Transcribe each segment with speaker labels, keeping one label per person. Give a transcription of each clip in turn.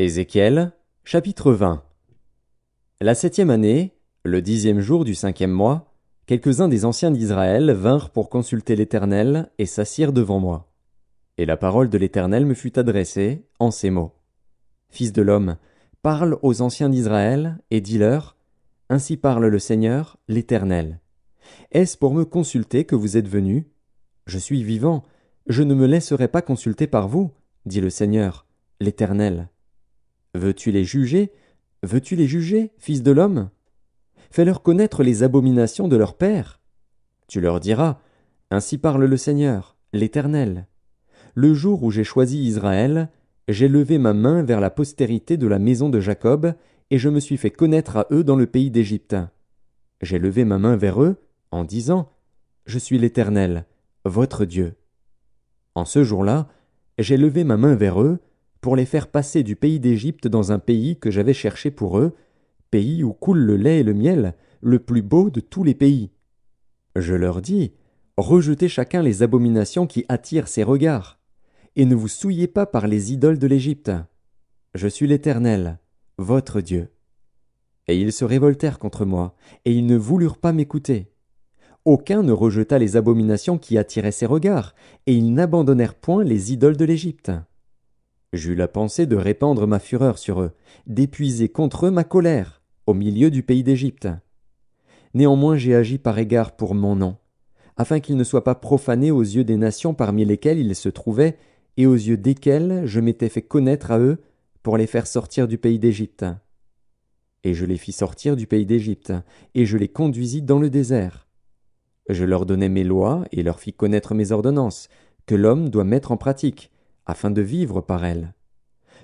Speaker 1: Ézéchiel, chapitre 20. La 7e année, le 10e jour du 5e mois, quelques-uns des anciens d'Israël vinrent pour consulter l'Éternel et s'assirent devant moi. Et la parole de l'Éternel me fut adressée en ces mots. Fils de l'homme, parle aux anciens d'Israël et dis-leur, Ainsi parle le Seigneur, l'Éternel. Est-ce pour me consulter que vous êtes venus? Je suis vivant, je ne me laisserai pas consulter par vous, dit le Seigneur, l'Éternel. Veux-tu les juger? Veux-tu les juger, fils de l'homme? Fais-leur connaître les abominations de leur père. Tu leur diras, Ainsi parle le Seigneur, l'Éternel. Le jour où j'ai choisi Israël, j'ai levé ma main vers la postérité de la maison de Jacob, et je me suis fait connaître à eux dans le pays d'Égypte. J'ai levé ma main vers eux, en disant, Je suis l'Éternel, votre Dieu. En ce jour-là, j'ai levé ma main vers eux, pour les faire passer du pays d'Égypte dans un pays que j'avais cherché pour eux, pays où coule le lait et le miel, le plus beau de tous les pays. Je leur dis, rejetez chacun les abominations qui attirent ses regards, et ne vous souillez pas par les idoles de l'Égypte. Je suis l'Éternel, votre Dieu. Et ils se révoltèrent contre moi, et ils ne voulurent pas m'écouter. Aucun ne rejeta les abominations qui attiraient ses regards, et ils n'abandonnèrent point les idoles de l'Égypte. J'eus la pensée de répandre ma fureur sur eux, d'épuiser contre eux ma colère, au milieu du pays d'Égypte. Néanmoins j'ai agi par égard pour mon nom, afin qu'ils ne soient pas profanés aux yeux des nations parmi lesquelles ils se trouvaient, et aux yeux desquelles je m'étais fait connaître à eux, pour les faire sortir du pays d'Égypte. Et je les fis sortir du pays d'Égypte, et je les conduisis dans le désert. Je leur donnai mes lois, et leur fis connaître mes ordonnances, que l'homme doit mettre en pratique, afin de vivre par elles.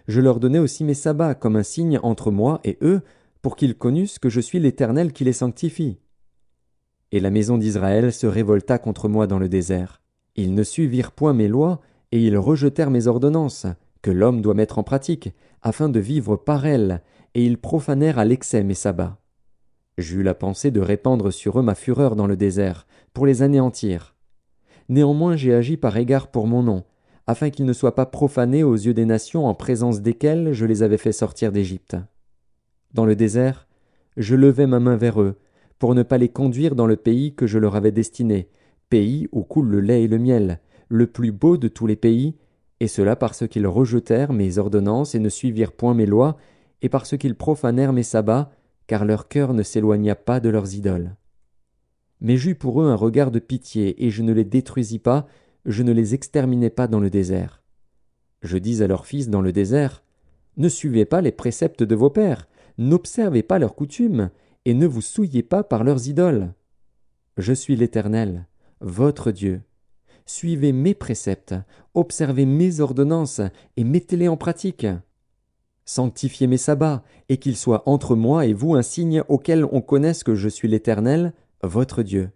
Speaker 1: Je leur donnai aussi mes sabbats comme un signe entre moi et eux, pour qu'ils connussent que je suis l'Éternel qui les sanctifie. Et la maison d'Israël se révolta contre moi dans le désert. Ils ne suivirent point mes lois, et ils rejetèrent mes ordonnances, que l'homme doit mettre en pratique, afin de vivre par elles, et ils profanèrent à l'excès mes sabbats. J'eus la pensée de répandre sur eux ma fureur dans le désert, pour les anéantir. Néanmoins j'ai agi par égard pour mon nom, afin qu'ils ne soient pas profanés aux yeux des nations en présence desquelles je les avais fait sortir d'Égypte. Dans le désert, je levai ma main vers eux, pour ne pas les conduire dans le pays que je leur avais destiné, pays où coule le lait et le miel, le plus beau de tous les pays, et cela parce qu'ils rejetèrent mes ordonnances et ne suivirent point mes lois, et parce qu'ils profanèrent mes sabbats, car leur cœur ne s'éloigna pas de leurs idoles. Mais j'eus pour eux un regard de pitié, et je ne les détruisis pas, je ne les exterminai pas dans le désert. Je dis à leurs fils dans le désert, Ne suivez pas les préceptes de vos pères, n'observez pas leurs coutumes, et ne vous souillez pas par leurs idoles. Je suis l'Éternel, votre Dieu. Suivez mes préceptes, observez mes ordonnances, et mettez-les en pratique. Sanctifiez mes sabbats, et qu'ils soient entre moi et vous un signe auquel on connaisse que je suis l'Éternel, votre Dieu.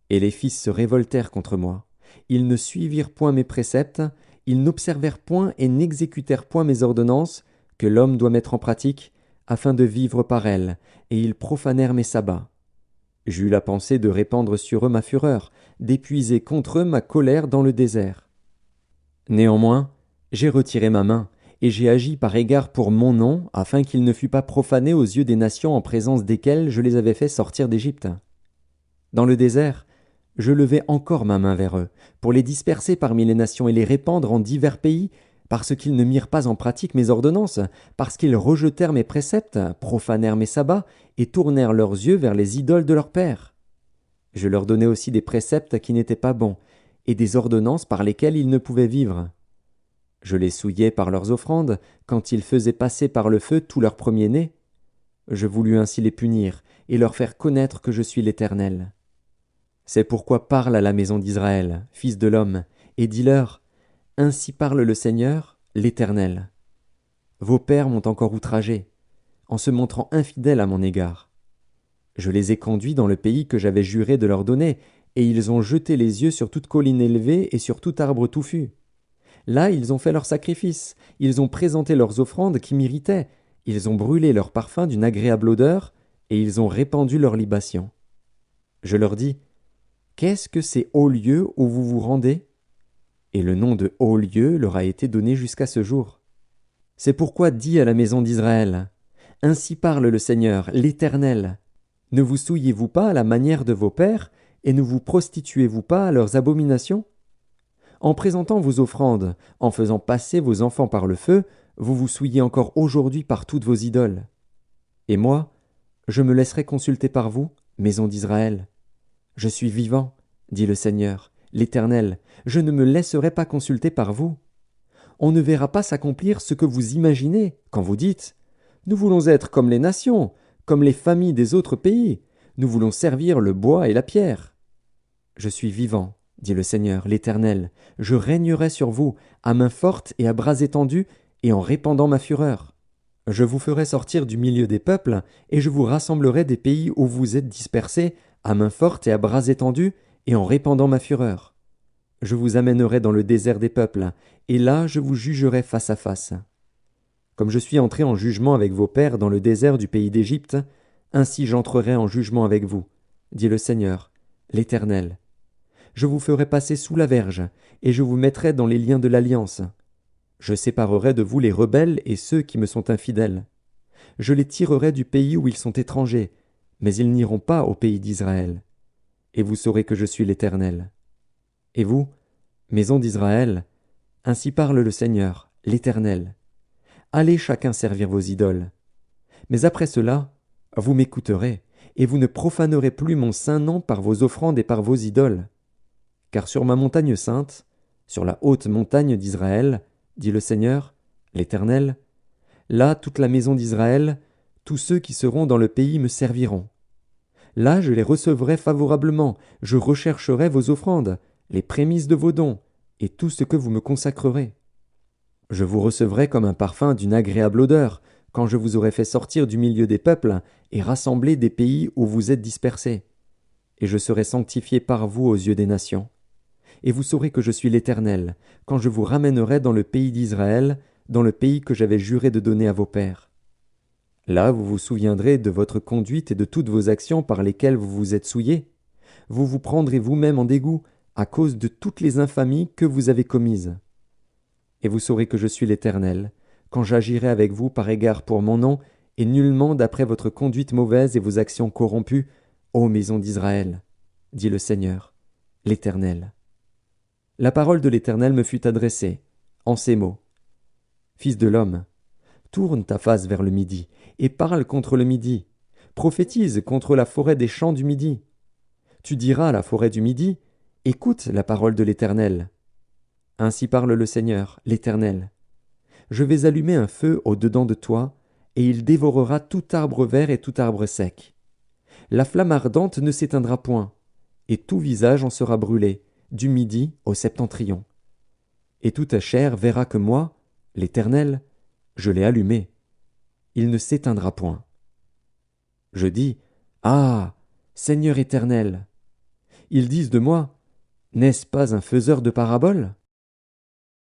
Speaker 1: Et les fils se révoltèrent contre moi. Ils ne suivirent point mes préceptes, ils n'observèrent point et n'exécutèrent point mes ordonnances, que l'homme doit mettre en pratique, afin de vivre par elles, et ils profanèrent mes sabbats. J'eus la pensée de répandre sur eux ma fureur, d'épuiser contre eux ma colère dans le désert. Néanmoins, j'ai retiré ma main, et j'ai agi par égard pour mon nom, afin qu'il ne fût pas profané aux yeux des nations en présence desquelles je les avais fait sortir d'Égypte. Dans le désert, je levai encore ma main vers eux, pour les disperser parmi les nations et les répandre en divers pays, parce qu'ils ne mirent pas en pratique mes ordonnances, parce qu'ils rejetèrent mes préceptes, profanèrent mes sabbats, et tournèrent leurs yeux vers les idoles de leurs pères. Je leur donnai aussi des préceptes qui n'étaient pas bons, et des ordonnances par lesquelles ils ne pouvaient vivre. Je les souillai par leurs offrandes, quand ils faisaient passer par le feu tout leur premier-né. Je voulus ainsi les punir, et leur faire connaître que je suis l'Éternel. C'est pourquoi parle à la maison d'Israël, fils de l'homme, et dis-leur, Ainsi parle le Seigneur, l'Éternel. Vos pères m'ont encore outragé, en se montrant infidèles à mon égard. Je les ai conduits dans le pays que j'avais juré de leur donner, et ils ont jeté les yeux sur toute colline élevée et sur tout arbre touffu. Là ils ont fait leurs sacrifices, ils ont présenté leurs offrandes qui m'irritaient, ils ont brûlé leurs parfums d'une agréable odeur, et ils ont répandu leurs libations. Je leur dis, Qu'est-ce que ces hauts lieux où vous vous rendez? Et le nom de hauts lieux leur a été donné jusqu'à ce jour. C'est pourquoi dis à la maison d'Israël, Ainsi parle le Seigneur, l'Éternel. Ne vous souillez-vous pas à la manière de vos pères, et ne vous prostituez-vous pas à leurs abominations? En présentant vos offrandes, en faisant passer vos enfants par le feu, vous vous souillez encore aujourd'hui par toutes vos idoles. Et moi, je me laisserai consulter par vous, maison d'Israël. Je suis vivant, dit le Seigneur, l'Éternel, je ne me laisserai pas consulter par vous. On ne verra pas s'accomplir ce que vous imaginez quand vous dites « Nous voulons être comme les nations, comme les familles des autres pays, nous voulons servir le bois et la pierre. » Je suis vivant, dit le Seigneur, l'Éternel, je régnerai sur vous, à main forte et à bras étendus, et en répandant ma fureur. Je vous ferai sortir du milieu des peuples, et je vous rassemblerai des pays où vous êtes dispersés, à main forte et à bras étendus, et en répandant ma fureur. Je vous amènerai dans le désert des peuples, et là je vous jugerai face à face. Comme je suis entré en jugement avec vos pères dans le désert du pays d'Égypte, ainsi j'entrerai en jugement avec vous, dit le Seigneur, l'Éternel. Je vous ferai passer sous la verge, et je vous mettrai dans les liens de l'alliance. Je séparerai de vous les rebelles et ceux qui me sont infidèles. Je les tirerai du pays où ils sont étrangers, mais ils n'iront pas au pays d'Israël. Et vous saurez que je suis l'Éternel. Et vous, maison d'Israël, ainsi parle le Seigneur, l'Éternel. Allez chacun servir vos idoles. Mais après cela, vous m'écouterez, et vous ne profanerez plus mon saint nom par vos offrandes et par vos idoles. Car sur ma montagne sainte, sur la haute montagne d'Israël, dit le Seigneur, l'Éternel, là toute la maison d'Israël, tous ceux qui seront dans le pays me serviront. Là je les recevrai favorablement, je rechercherai vos offrandes, les prémices de vos dons, et tout ce que vous me consacrerez. Je vous recevrai comme un parfum d'une agréable odeur, quand je vous aurai fait sortir du milieu des peuples et rassembler des pays où vous êtes dispersés. Et je serai sanctifié par vous aux yeux des nations. Et vous saurez que je suis l'Éternel, quand je vous ramènerai dans le pays d'Israël, dans le pays que j'avais juré de donner à vos pères. Là vous vous souviendrez de votre conduite et de toutes vos actions par lesquelles vous vous êtes souillés. Vous vous prendrez vous-même en dégoût, à cause de toutes les infamies que vous avez commises. Et vous saurez que je suis l'Éternel, quand j'agirai avec vous par égard pour mon nom, et nullement d'après votre conduite mauvaise et vos actions corrompues, ô maison d'Israël, dit le Seigneur, l'Éternel. La parole de l'Éternel me fut adressée, en ces mots. Fils de l'homme, tourne ta face vers le midi, et parle contre le midi. Prophétise contre la forêt des champs du midi. Tu diras à la forêt du midi, écoute la parole de l'Éternel. Ainsi parle le Seigneur, l'Éternel. Je vais allumer un feu au-dedans de toi, et il dévorera tout arbre vert et tout arbre sec. La flamme ardente ne s'éteindra point, et tout visage en sera brûlé, du midi au septentrion. Et toute ta chair verra que moi, l'Éternel, je l'ai allumé. Il ne s'éteindra point. Je dis, Ah, Seigneur éternel! Ils disent de moi, N'est-ce pas un faiseur de paraboles?